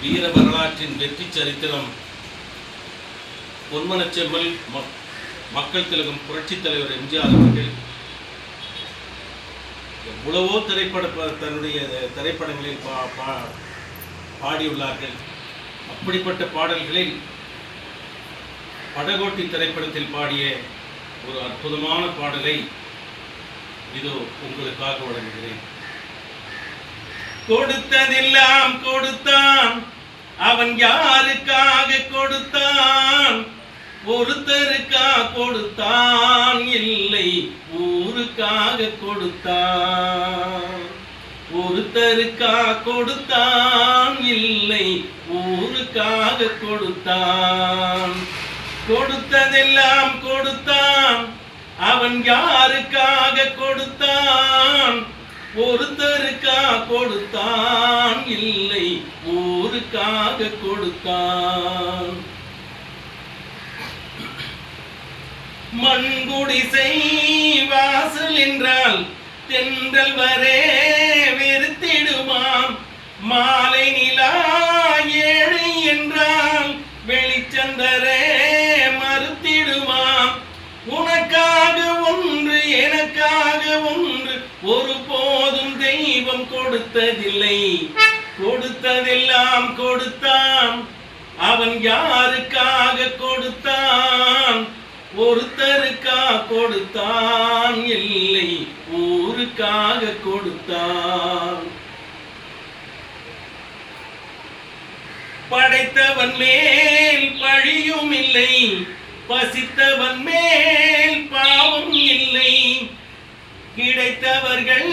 வீர வரலாற்றின் வெற்றி சரித்திரம் பொன்மனச்செம்மல் மக்கள் திலகம் புரட்சித் தலைவர் எம்ஜிஆர் அவர்கள் எவ்வளவோ தன்னுடைய திரைப்படங்களில் பாடியுள்ளார்கள். அப்படிப்பட்ட பாடல்களில் படகோட்டி திரைப்படத்தில் பாடிய ஒரு அற்புதமான பாடலை இதோ உங்களுக்காக வழங்குகிறேன். கொடுத்ததெல்லாம் கொடுத்தான், அவன் யாருக்காக கொடுத்தான்? ஒருத்தருக்கா கொடுத்தான், இல்லை ஊருக்காக கொடுத்தான். ஒருத்தருக்கா கொடுத்தான், இல்லை ஊருக்காக கொடுத்தான். கொடுத்ததெல்லாம் கொடுத்தான், அவன் யாருக்காக கொடுத்தான்? ஒருத்தருக்கா கொடுத்தான், இல்லை ஊருக்காக கொடுத்தான். மண்குடிசை வாசல் என்றால் தென்றல் வரே வெறுத்திடுமாம். மாலை நிலா ஏழை என்றால் வெளிச்சந்தரே மறுத்திடுமாம். உனக்காக ஒன்று எனக்காக ஒன்று ஒருபோதும் தெய்வம் கொடுத்ததில்லை. கொடுத்ததெல்லாம் கொடுத்தான், அவன் யாருக்காக கொடுத்தான்? ஒருத்தருக்கா கொடுத்தான், இல்லை ஊருக்காக கொடுத்தான். படைத்தவன் மேல் பழியும் இல்லை, பசித்தவன் மேல் பாவம் இல்லை. கிடைத்தவர்கள்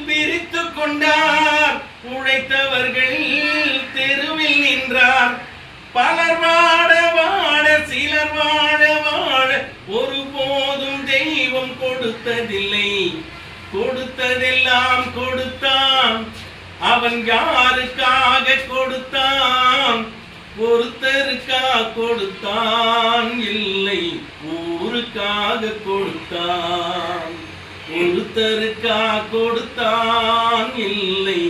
பிரித்து கொண்டார், உழைத்தவர்கள் தெருவில் நின்றார். பலர் வாட வாட சிலர் வாழ வாழ ஒருபோதும் தெய்வம் கொடுத்ததில்லை. கொடுத்ததெல்லாம் கொடுத்தான், அவன் யாருக்காக கொடுத்தான்? ஒருத்தருக்கா கொடுத்தான், இல்லை ஊருக்காக கொடுத்தான். ஒருத்தருக்கா கொடுத்தான், இல்லை